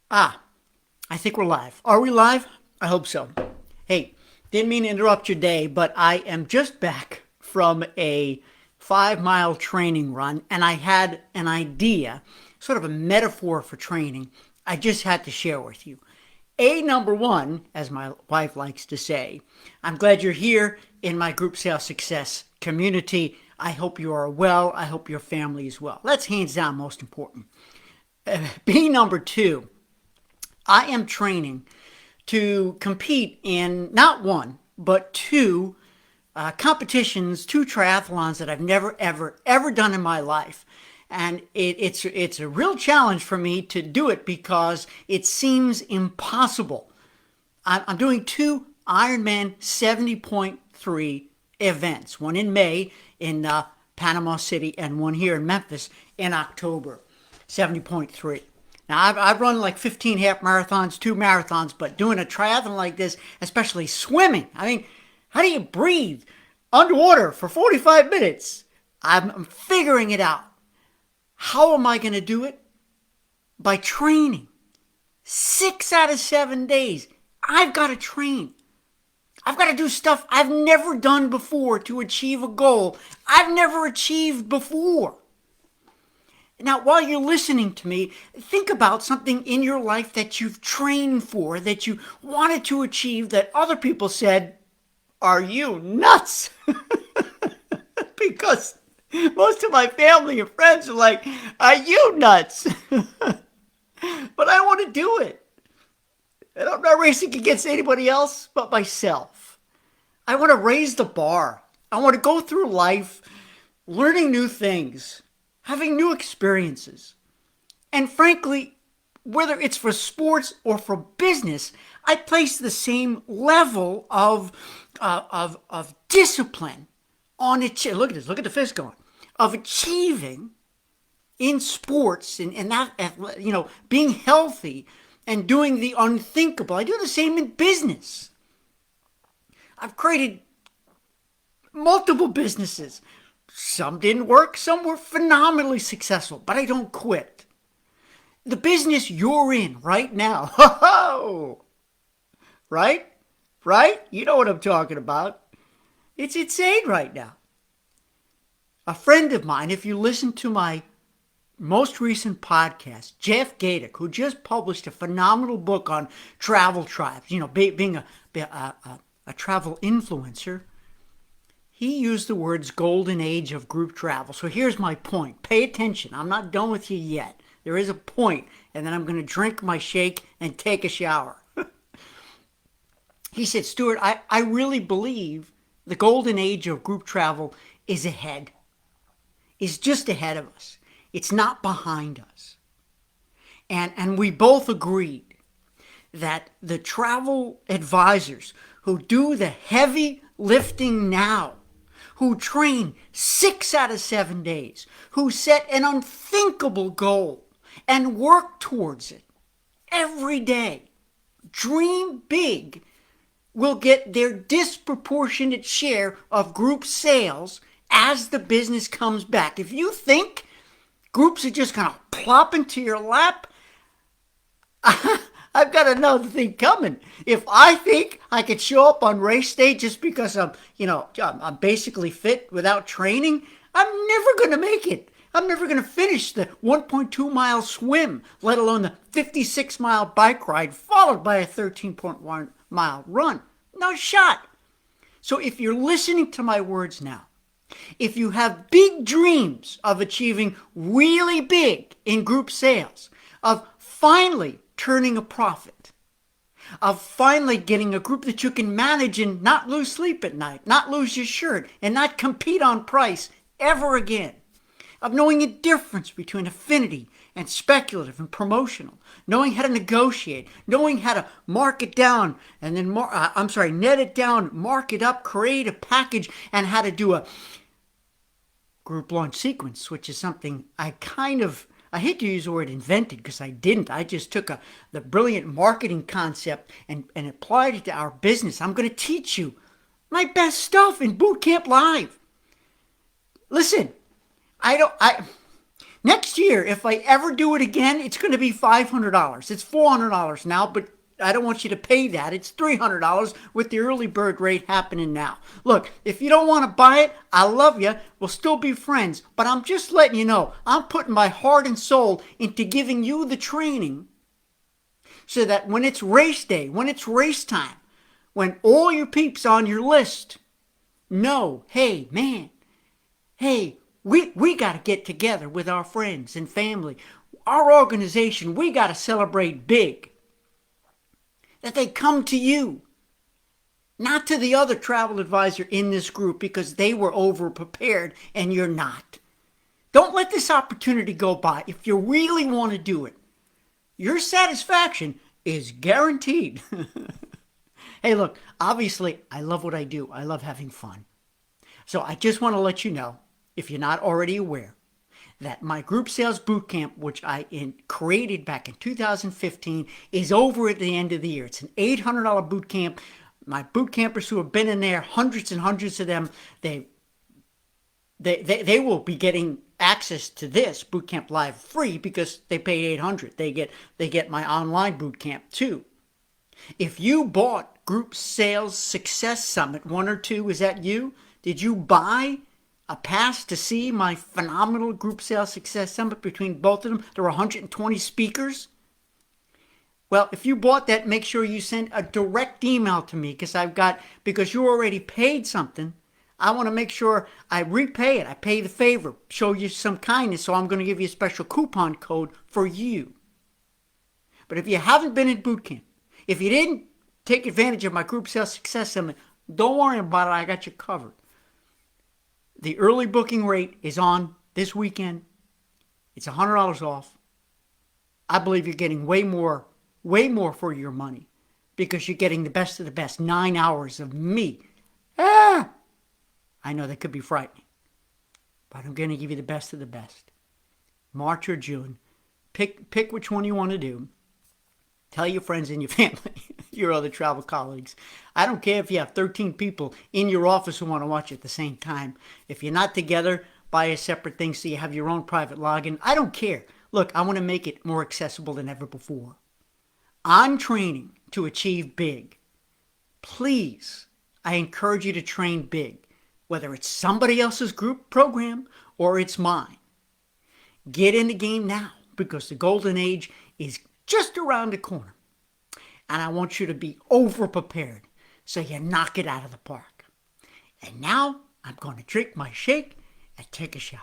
Ah, I think we're live. Are we live? I hope so. Hey, didn't mean to interrupt your day, but I am just back from a 5 mile training run and I had an idea, sort of a metaphor for training, I just had to share with you. Number one, as my wife likes to say, I'm glad you're here in my group sales success community. I hope you are well. I hope your family is well. That's hands down most important. Number two, I am training to compete in not one, but two competitions, two triathlons that I've never, ever, ever done in my life. And it's a real challenge for me to do it because it seems impossible. I'm doing two Ironman 70.3 events, one in May in Panama City and one here in Memphis in October, 70.3. Now, I've run like 15 half marathons, two marathons, but doing a triathlon like this, especially swimming, I mean, how do you breathe underwater for 45 minutes? I'm figuring it out. How am I going to do it? By training. 6 out of 7 days. I've got to train. I've got to do stuff I've never done before to achieve a goal I've never achieved before. Now, while you're listening to me, think about something in your life that you've trained for, that you wanted to achieve, that other people said, "Are you nuts?" Because most of my family and friends are like, "Are you nuts?" But I want to do it. And I'm not racing against anybody else but myself. I want to raise the bar. I want to go through life learning new things, having new experiences. And frankly, whether it's for sports or for business, I place the same level of discipline on it. Look at this. Look at the fist going. Of achieving in sports and that, being healthy and doing the unthinkable. I do the same in business. I've created multiple businesses. Some didn't work, some were phenomenally successful, but I don't quit. The business you're in right now, right? Right? You know what I'm talking about. It's insane right now. A friend of mine, if you listen to my most recent podcast, Jeff Gadick, who just published a phenomenal book on travel tribes, being a travel influencer, he used the words golden age of group travel. So here's my point. Pay attention. I'm not done with you yet. There is a point, and then I'm going to drink my shake and take a shower. He said, "Stuart, I really believe the golden age of group travel is ahead, is just ahead of us. It's not behind us." And we both agreed that the travel advisors who do the heavy lifting now, who train 6 out of 7 days, who set an unthinkable goal and work towards it every day, dream big, will get their disproportionate share of group sales as the business comes back. If you think groups are just going to plop into your lap, I've got another thing coming. If I think I could show up on race day just because I'm basically fit without training, I'm never going to make it. I'm never going to finish the 1.2 mile swim, let alone the 56-mile bike ride followed by a 13.1 mile run. No shot. So if you're listening to my words now, if you have big dreams of achieving really big in group sales, of finally turning a profit, of finally getting a group that you can manage and not lose sleep at night, not lose your shirt, and not compete on price ever again, of knowing the difference between affinity and speculative and promotional, knowing how to negotiate, knowing how to mark it down and then net it down, mark it up, create a package, and how to do a group launch sequence, which is something I hate to use the word invented because I didn't. I just took the brilliant marketing concept and applied it to our business. I'm going to teach you my best stuff in Boot Camp Live. Listen, Next year, if I ever do it again, it's going to be $500. It's $400 now, but I don't want you to pay that. It's $300 with the early bird rate happening now. Look, if you don't want to buy it, I love you. We'll still be friends. But I'm just letting you know, I'm putting my heart and soul into giving you the training so that when it's race day, when it's race time, when all your peeps on your list know, hey, man, hey, we got to get together with our friends and family. Our organization, we got to celebrate big. That they come to you, not to the other travel advisor in this group because they were over prepared and you're not. Don't let this opportunity go by. If you really want to do it, your satisfaction is guaranteed. Hey, look, obviously, I love what I do. I love having fun. So I just want to let you know, if you're not already aware, that my group sales boot camp, which I created back in 2015, is over at the end of the year. It's an $800 boot camp. My boot campers who have been in there, hundreds and hundreds of them, they will be getting access to this boot camp live free because they paid $800. They get my online boot camp too. If you bought Group Sales Success Summit 1 or 2, is that you? Did you buy a pass to see my phenomenal Group Sales Success Summit? Between both of them, there were 120 speakers. Well, if you bought that, make sure you send a direct email to me because you already paid something. I want to make sure I repay it. I pay the favor, show you some kindness, so I'm going to give you a special coupon code for you. But if you haven't been in boot camp, if you didn't take advantage of my Group Sales Success Summit, don't worry about it. I got you covered. The early booking rate is on this weekend. It's $100 off. I believe you're getting way more for your money because you're getting the best of the best. 9 hours of me. I know that could be frightening, but I'm going to give you the best of the best. March or June. Pick which one you want to do. Tell your friends and your family, your other travel colleagues. I don't care if you have 13 people in your office who want to watch at the same time. If you're not together, buy a separate thing so you have your own private login. I don't care. Look, I want to make it more accessible than ever before. I'm training to achieve big. Please, I encourage you to train big, whether it's somebody else's group program or it's mine. Get in the game now because the golden age is just around the corner. And I want you to be over-prepared so you knock it out of the park. And now I'm going to drink my shake and take a shower.